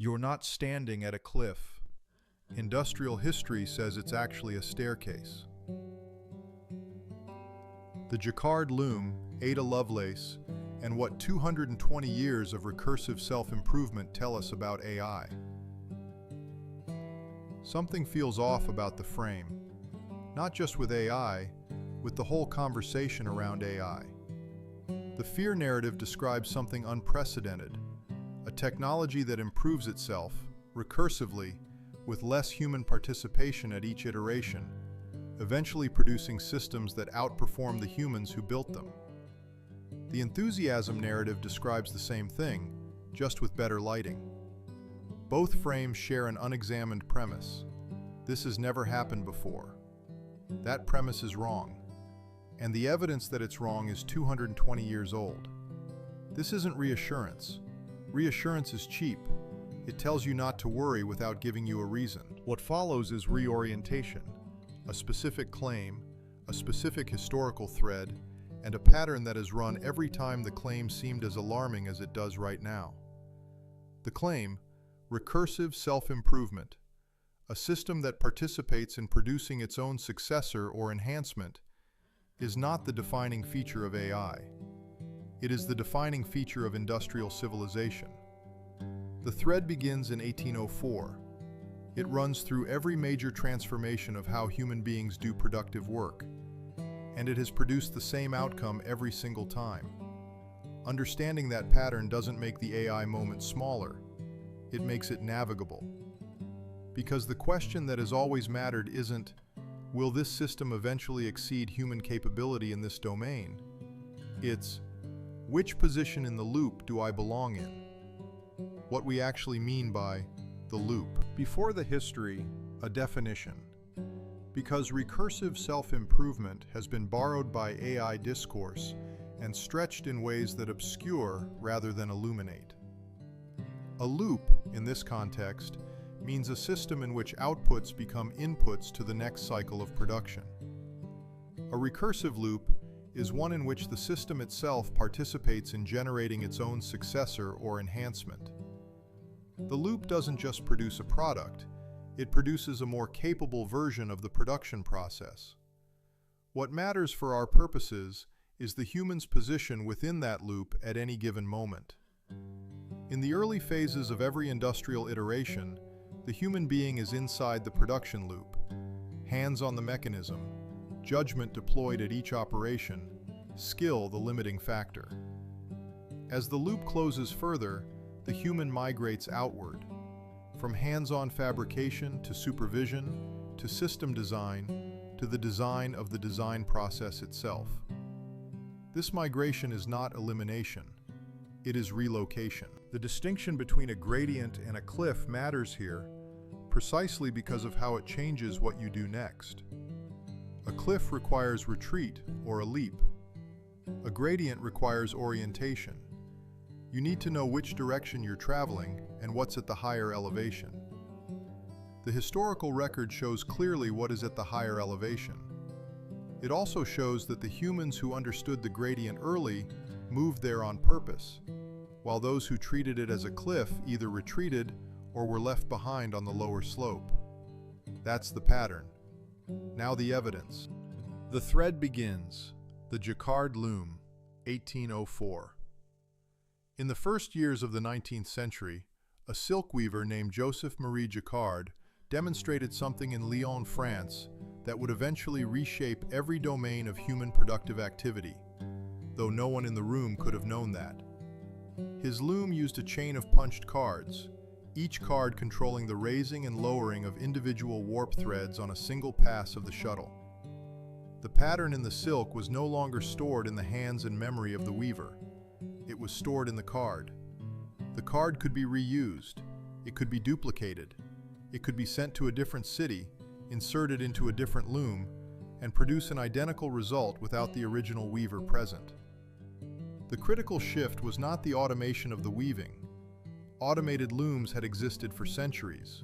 You're not standing at a cliff. Industrial history says it's actually a staircase. The Jacquard Loom, Ada Lovelace, and what 220 years of recursive self-improvement tell us about AI. Something feels off about the frame, not just with AI, with the whole conversation around AI. The fear narrative describes something unprecedented, a technology that improves itself, recursively, with less human participation at each iteration, eventually producing systems that outperform the humans who built them. The enthusiasm narrative describes the same thing, just with better lighting. Both frames share an unexamined premise. This has never happened before. That premise is wrong, and the evidence that it's wrong is 220 years old. This isn't reassurance. Reassurance is cheap. It tells you not to worry without giving you a reason. What follows is reorientation, a specific claim, a specific historical thread, and a pattern that is run every time the claim seemed as alarming as it does right now. The claim, recursive self-improvement, a system that participates in producing its own successor or enhancement, is not the defining feature of AI. It is the defining feature of industrial civilization. The thread begins in 1804. It runs through every major transformation of how human beings do productive work, and it has produced the same outcome every single time. Understanding that pattern doesn't make the AI moment smaller, it makes it navigable. Because the question that has always mattered isn't, will this system eventually exceed human capability in this domain? It's, which position in the loop do I belong in? What we actually mean by the loop. Before the history, a definition. Because recursive self-improvement has been borrowed by AI discourse and stretched in ways that obscure rather than illuminate. A loop, in this context, means a system in which outputs become inputs to the next cycle of production. A recursive loop is one in which the system itself participates in generating its own successor or enhancement. The loop doesn't just produce a product, it produces a more capable version of the production process. What matters for our purposes is the human's position within that loop at any given moment. In the early phases of every industrial iteration, the human being is inside the production loop, hands on the mechanism, judgment deployed at each operation, skill the limiting factor. As the loop closes further, the human migrates outward, from hands-on fabrication to supervision, to system design, to the design of the design process itself. This migration is not elimination, it is relocation. The distinction between a gradient and a cliff matters here, precisely because of how it changes what you do next. A cliff requires retreat or a leap. A gradient requires orientation. You need to know which direction you're traveling and what's at the higher elevation. The historical record shows clearly what is at the higher elevation. It also shows that the humans who understood the gradient early moved there on purpose, while those who treated it as a cliff either retreated or were left behind on the lower slope. That's the pattern. Now the evidence. The thread begins. The Jacquard Loom, 1804. In the first years of the 19th century, a silk weaver named Joseph Marie Jacquard demonstrated something in Lyon, France, that would eventually reshape every domain of human productive activity, though no one in the room could have known that. His loom used a chain of punched cards, each card controlling the raising and lowering of individual warp threads on a single pass of the shuttle. The pattern in the silk was no longer stored in the hands and memory of the weaver. It was stored in the card. The card could be reused, it could be duplicated, it could be sent to a different city, inserted into a different loom, and produce an identical result without the original weaver present. The critical shift was not the automation of the weaving. Automated looms had existed for centuries.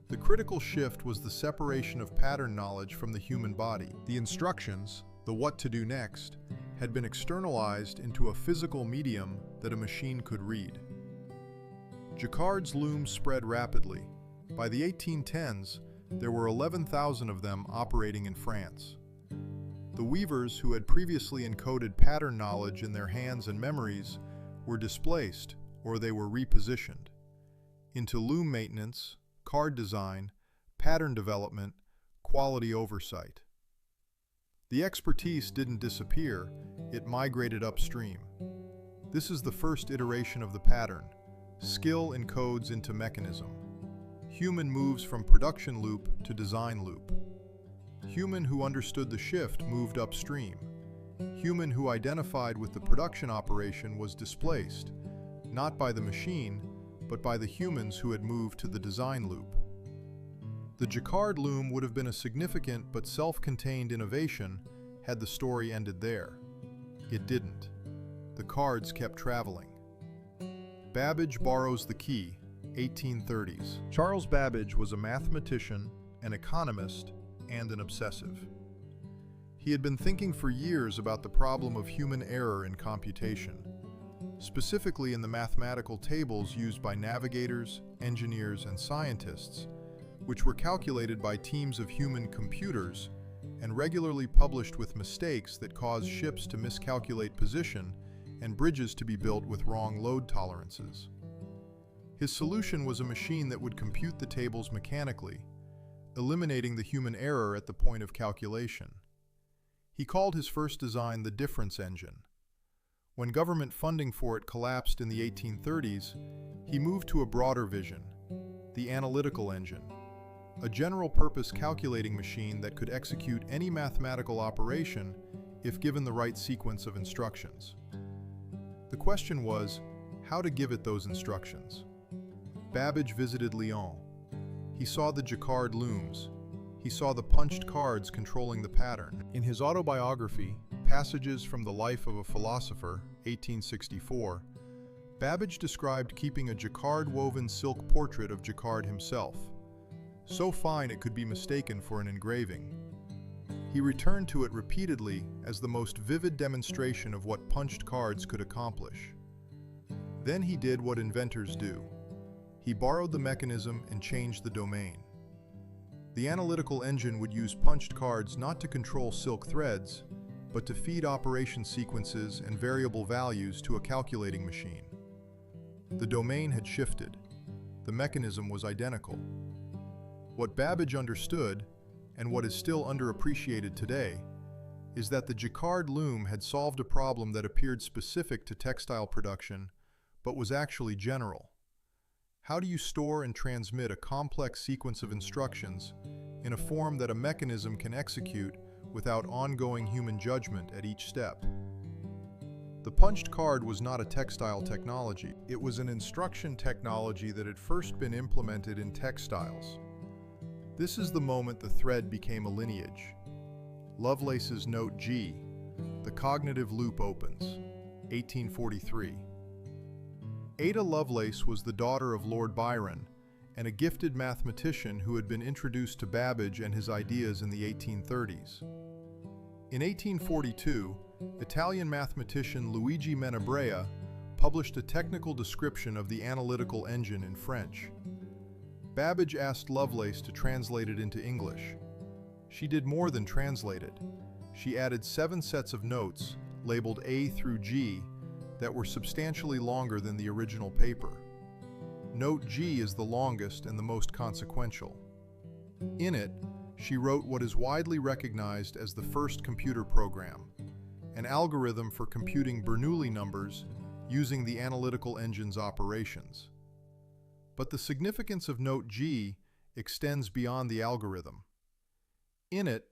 The critical shift was the separation of pattern knowledge from the human body. The instructions, the what to do next, had been externalized into a physical medium that a machine could read. Jacquard's loom spread rapidly. By the 1810s, there were 11,000 of them operating in France. The weavers who had previously encoded pattern knowledge in their hands and memories were displaced, or they were repositioned into loom maintenance, card design, pattern development, quality oversight. The expertise didn't disappear, it migrated upstream. This is the first iteration of the pattern. Skill encodes into mechanism. Human moves from production loop to design loop. Human who understood the shift moved upstream. Human who identified with the production operation was displaced, not by the machine, but by the humans who had moved to the design loop. The Jacquard loom would have been a significant but self-contained innovation had the story ended there. It didn't. The cards kept traveling. Babbage borrows the key, 1830s. Charles Babbage was a mathematician, an economist, and an obsessive. He had been thinking for years about the problem of human error in computation, specifically in the mathematical tables used by navigators, engineers, and scientists, which were calculated by teams of human computers and regularly published with mistakes that caused ships to miscalculate position and bridges to be built with wrong load tolerances. His solution was a machine that would compute the tables mechanically, eliminating the human error at the point of calculation. He called his first design the difference engine. When government funding for it collapsed in the 1830s, he moved to a broader vision, the analytical engine, a general-purpose calculating machine that could execute any mathematical operation if given the right sequence of instructions. The question was, how to give it those instructions. Babbage visited Lyon. He saw the Jacquard looms. He saw the punched cards controlling the pattern. In his autobiography, Passages from the Life of a Philosopher, 1864, Babbage described keeping a Jacquard-woven silk portrait of Jacquard himself, so fine it could be mistaken for an engraving. He returned to it repeatedly as the most vivid demonstration of what punched cards could accomplish. Then he did what inventors do. He borrowed the mechanism and changed the domain. The analytical engine would use punched cards not to control silk threads, but to feed operation sequences and variable values to a calculating machine. The domain had shifted. The mechanism was identical. What Babbage understood, and what is still underappreciated today, is that the Jacquard loom had solved a problem that appeared specific to textile production, but was actually general. How do you store and transmit a complex sequence of instructions in a form that a mechanism can execute without ongoing human judgment at each step? The punched card was not a textile technology. It was an instruction technology that had first been implemented in textiles. This is the moment the thread became a lineage. Lovelace's Note G, the cognitive loop opens, 1843. Ada Lovelace was the daughter of Lord Byron and a gifted mathematician who had been introduced to Babbage and his ideas in the 1830s. In 1842, Italian mathematician Luigi Menabrea published a technical description of the analytical engine in French. Babbage asked Lovelace to translate it into English. She did more than translate it. She added 7 sets of notes, labeled A through G, that were substantially longer than the original paper. Note G is the longest and the most consequential. In it, she wrote what is widely recognized as the first computer program, an algorithm for computing Bernoulli numbers using the analytical engine's operations. But the significance of Note G extends beyond the algorithm. In it,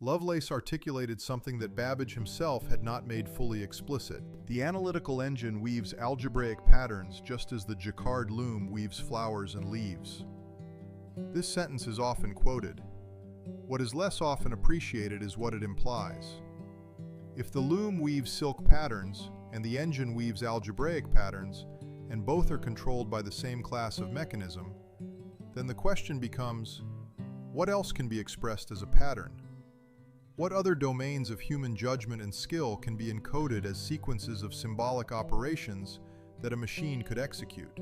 Lovelace articulated something that Babbage himself had not made fully explicit. The analytical engine weaves algebraic patterns just as the Jacquard loom weaves flowers and leaves. This sentence is often quoted. What is less often appreciated is what it implies. If the loom weaves silk patterns and the engine weaves algebraic patterns, and both are controlled by the same class of mechanism, then the question becomes, what else can be expressed as a pattern? What other domains of human judgment and skill can be encoded as sequences of symbolic operations that a machine could execute?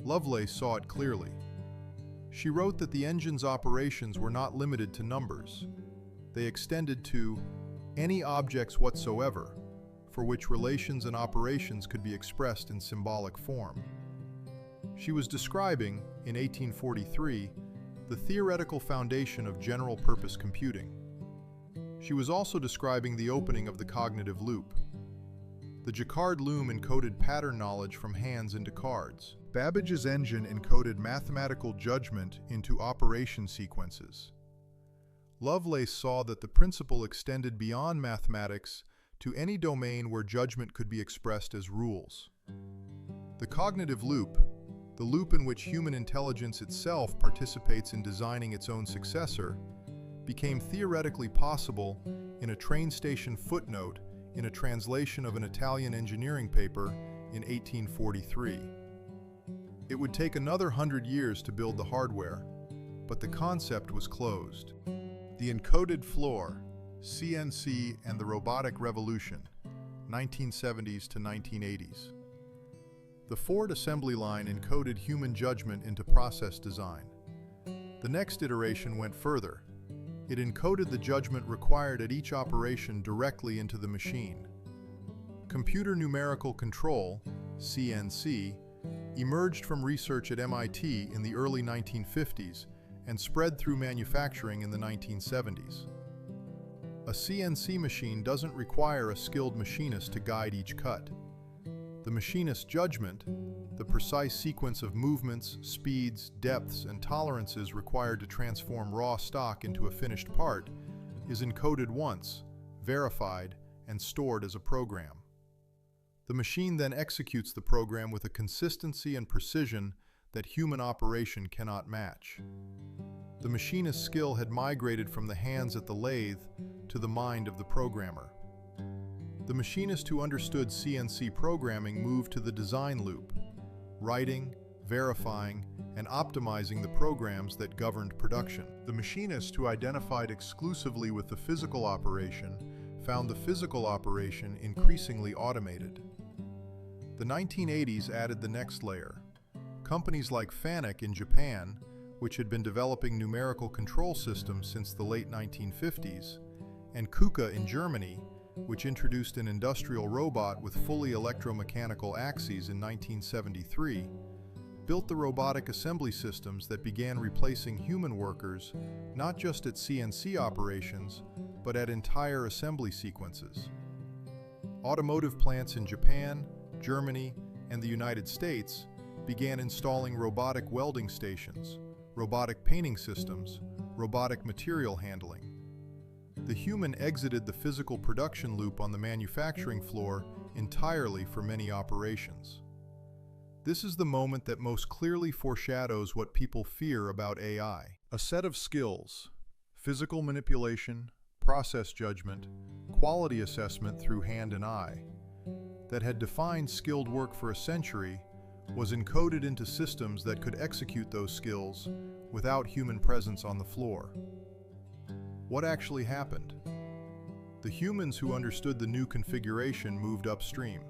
Lovelace saw it clearly. She wrote that the engine's operations were not limited to numbers. They extended to any objects whatsoever, for which relations and operations could be expressed in symbolic form. She was describing, in 1843, the theoretical foundation of general-purpose computing. She was also describing the opening of the cognitive loop. The Jacquard Loom encoded pattern knowledge from hands into cards. Babbage's engine encoded mathematical judgment into operation sequences. Lovelace saw that the principle extended beyond mathematics to any domain where judgment could be expressed as rules. The cognitive loop, the loop in which human intelligence itself participates in designing its own successor, became theoretically possible in a train station footnote in a translation of an Italian engineering paper in 1843. It would take another 100 years to build the hardware, but the concept was closed. The encoded floor, CNC and the robotic revolution, 1970s to 1980s. The Ford assembly line encoded human judgment into process design. The next iteration went further. It encoded the judgment required at each operation directly into the machine. Computer numerical control, CNC, emerged from research at MIT in the early 1950s and spread through manufacturing in the 1970s. A CNC machine doesn't require a skilled machinist to guide each cut. The machinist's judgment, the precise sequence of movements, speeds, depths, and tolerances required to transform raw stock into a finished part, is encoded once, verified, and stored as a program. The machine then executes the program with a consistency and precision that human operation cannot match. The machinist's skill had migrated from the hands at the lathe to the mind of the programmer. The machinist who understood CNC programming moved to the design loop, writing, verifying, and optimizing the programs that governed production. The machinist who identified exclusively with the physical operation found the physical operation increasingly automated. The 1980s added the next layer. Companies like Fanuc in Japan, which had been developing numerical control systems since the late 1950s, and KUKA in Germany, which introduced an industrial robot with fully electromechanical axes in 1973, built the robotic assembly systems that began replacing human workers not just at CNC operations, but at entire assembly sequences. Automotive plants in Japan, Germany, and the United States began installing robotic welding stations, robotic painting systems, robotic material handling. The human exited the physical production loop on the manufacturing floor entirely for many operations. This is the moment that most clearly foreshadows what people fear about AI. A set of skills, physical manipulation, process judgment, quality assessment through hand and eye, that had defined skilled work for a century, was encoded into systems that could execute those skills without human presence on the floor. What actually happened? The humans who understood the new configuration moved upstream.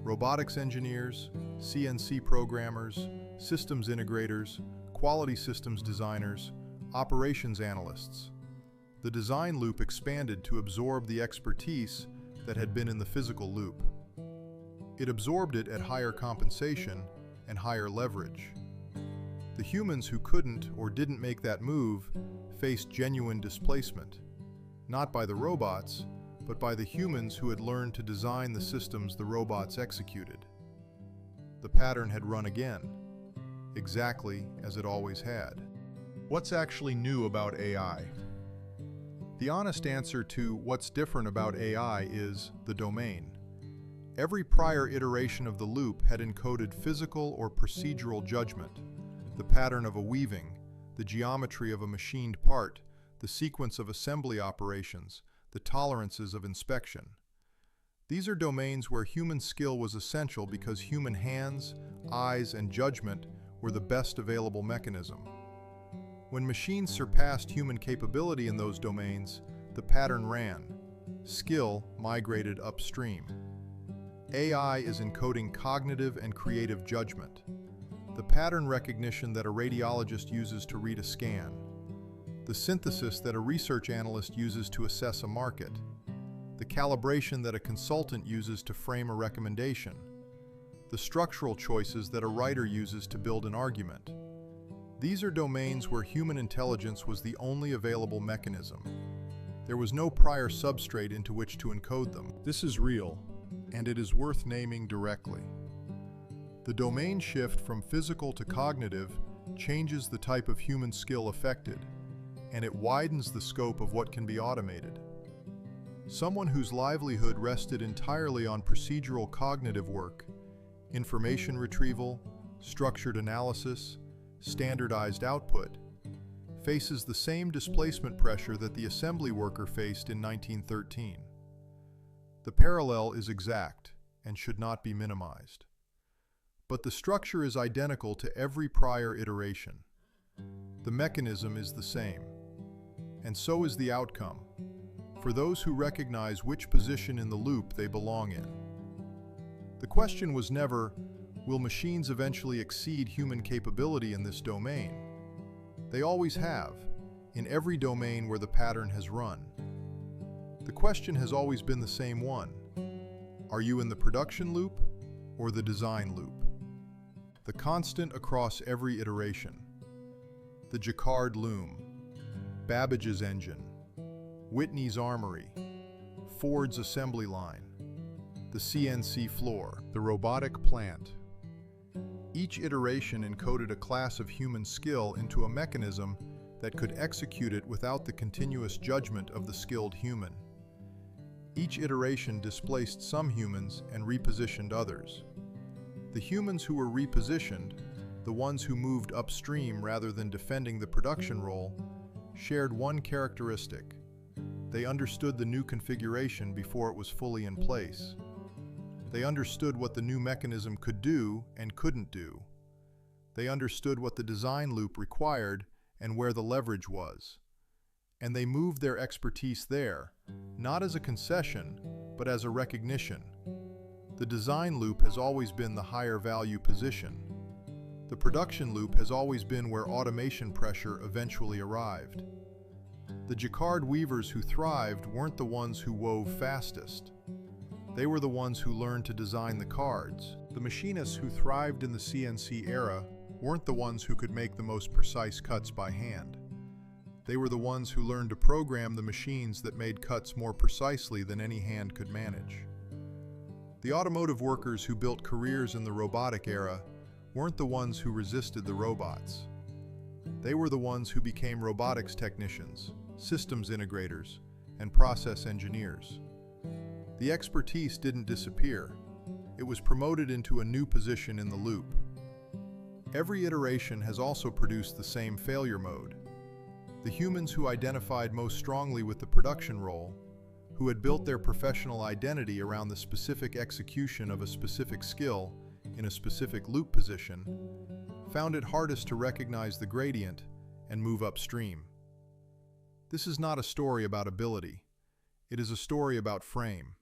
Robotics engineers, CNC programmers, systems integrators, quality systems designers, operations analysts. The design loop expanded to absorb the expertise that had been in the physical loop. It absorbed it at higher compensation and higher leverage. The humans who couldn't or didn't make that move faced genuine displacement, not by the robots, but by the humans who had learned to design the systems the robots executed. The pattern had run again, exactly as it always had. What's actually new about AI? The honest answer to what's different about AI is the domain. Every prior iteration of the loop had encoded physical or procedural judgment, the pattern of a weaving, the geometry of a machined part, the sequence of assembly operations, the tolerances of inspection. These are domains where human skill was essential because human hands, eyes, and judgment were the best available mechanism. When machines surpassed human capability in those domains, the pattern ran. Skill migrated upstream. AI is encoding cognitive and creative judgment. the pattern recognition that a radiologist uses to read a scan, the synthesis that a research analyst uses to assess a market, the calibration that a consultant uses to frame a recommendation, the structural choices that a writer uses to build an argument. These are domains where human intelligence was the only available mechanism. There was no prior substrate into which to encode them. This is real, and it is worth naming directly. The domain shift from physical to cognitive changes the type of human skill affected, and it widens the scope of what can be automated. Someone whose livelihood rested entirely on procedural cognitive work, information retrieval, structured analysis, standardized output, faces the same displacement pressure that the assembly worker faced in 1913. The parallel is exact and should not be minimized. But the structure is identical to every prior iteration. The mechanism is the same. And so is the outcome, for those who recognize which position in the loop they belong in. The question was never, will machines eventually exceed human capability in this domain? They always have, in every domain where the pattern has run. The question has always been the same one. Are you in the production loop or the design loop? The constant across every iteration. The Jacquard Loom, Babbage's engine, Whitney's armory, Ford's assembly line, the CNC floor, the robotic plant. Each iteration encoded a class of human skill into a mechanism that could execute it without the continuous judgment of the skilled human. Each iteration displaced some humans and repositioned others. The humans who were repositioned, the ones who moved upstream rather than defending the production role, shared one characteristic. They understood the new configuration before it was fully in place. They understood what the new mechanism could do and couldn't do. They understood what the design loop required and where the leverage was. And they moved their expertise there, not as a concession, but as a recognition. The design loop has always been the higher value position. The production loop has always been where automation pressure eventually arrived. The Jacquard weavers who thrived weren't the ones who wove fastest. They were the ones who learned to design the cards. The machinists who thrived in the CNC era weren't the ones who could make the most precise cuts by hand. They were the ones who learned to program the machines that made cuts more precisely than any hand could manage. The automotive workers who built careers in the robotic era weren't the ones who resisted the robots. They were the ones who became robotics technicians, systems integrators, and process engineers. The expertise didn't disappear. It was promoted into a new position in the loop. Every iteration has also produced the same failure mode. The humans who identified most strongly with the production role, who had built their professional identity around the specific execution of a specific skill in a specific loop position, found it hardest to recognize the gradient and move upstream. This is not a story about ability. It is a story about frame.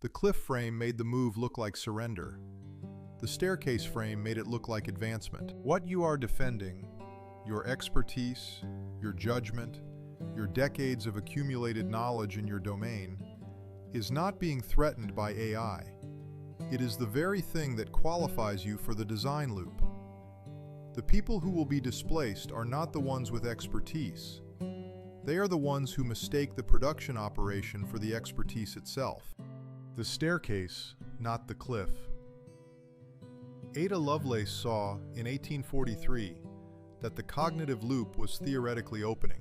The cliff frame made the move look like surrender. The staircase frame made it look like advancement. What you are defending, your expertise, your judgment, your decades of accumulated knowledge in your domain, is not being threatened by AI. It is the very thing that qualifies you for the design loop. The people who will be displaced are not the ones with expertise. They are the ones who mistake the production operation for the expertise itself. The staircase, not the cliff. Ada Lovelace saw, in 1843, that the cognitive loop was theoretically opening.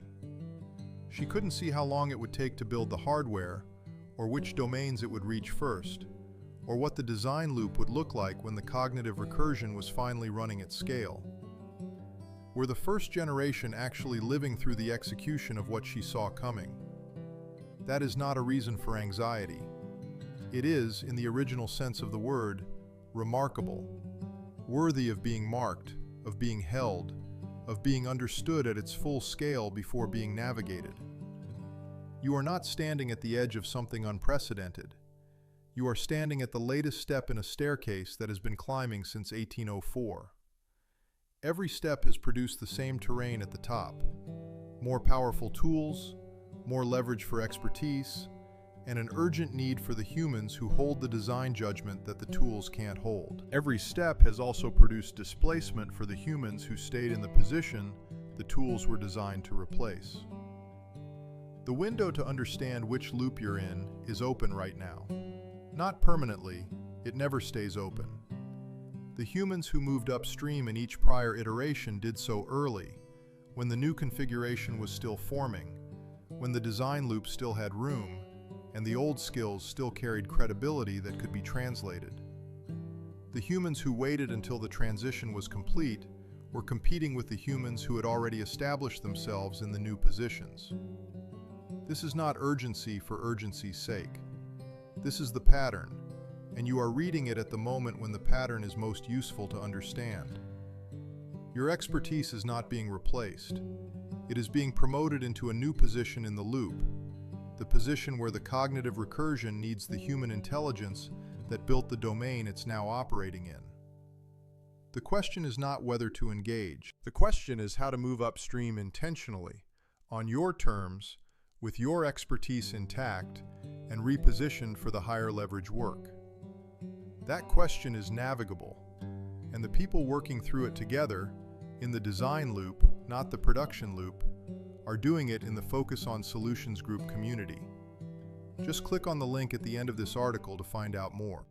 She couldn't see how long it would take to build the hardware, or which domains it would reach first, or what the design loop would look like when the cognitive recursion was finally running at scale. Were the first generation actually living through the execution of what she saw coming? That is not a reason for anxiety. It is, in the original sense of the word, remarkable, worthy of being marked, of being held, of being understood at its full scale before being navigated. You are not standing at the edge of something unprecedented. You are standing at the latest step in a staircase that has been climbing since 1804. Every step has produced the same terrain at the top: more powerful tools, more leverage for expertise, and an urgent need for the humans who hold the design judgment that the tools can't hold. Every step has also produced displacement for the humans who stayed in the position the tools were designed to replace. The window to understand which loop you're in is open right now. Not permanently, it never stays open. The humans who moved upstream in each prior iteration did so early, when the new configuration was still forming, when the design loop still had room, and the old skills still carried credibility that could be translated. The humans who waited until the transition was complete were competing with the humans who had already established themselves in the new positions. This is not urgency for urgency's sake. This is the pattern, and you are reading it at the moment when the pattern is most useful to understand. Your expertise is not being replaced. It is being promoted into a new position in the loop, the position where the cognitive recursion needs the human intelligence that built the domain it's now operating in. The question is not whether to engage. The question is how to move upstream intentionally, on your terms, with your expertise intact, and repositioned for the higher leverage work. That question is navigable, and the people working through it together, in the design loop, not the production loop, are doing it in the Focus on Solutions Group community. Just click on the link at the end of this article to find out more.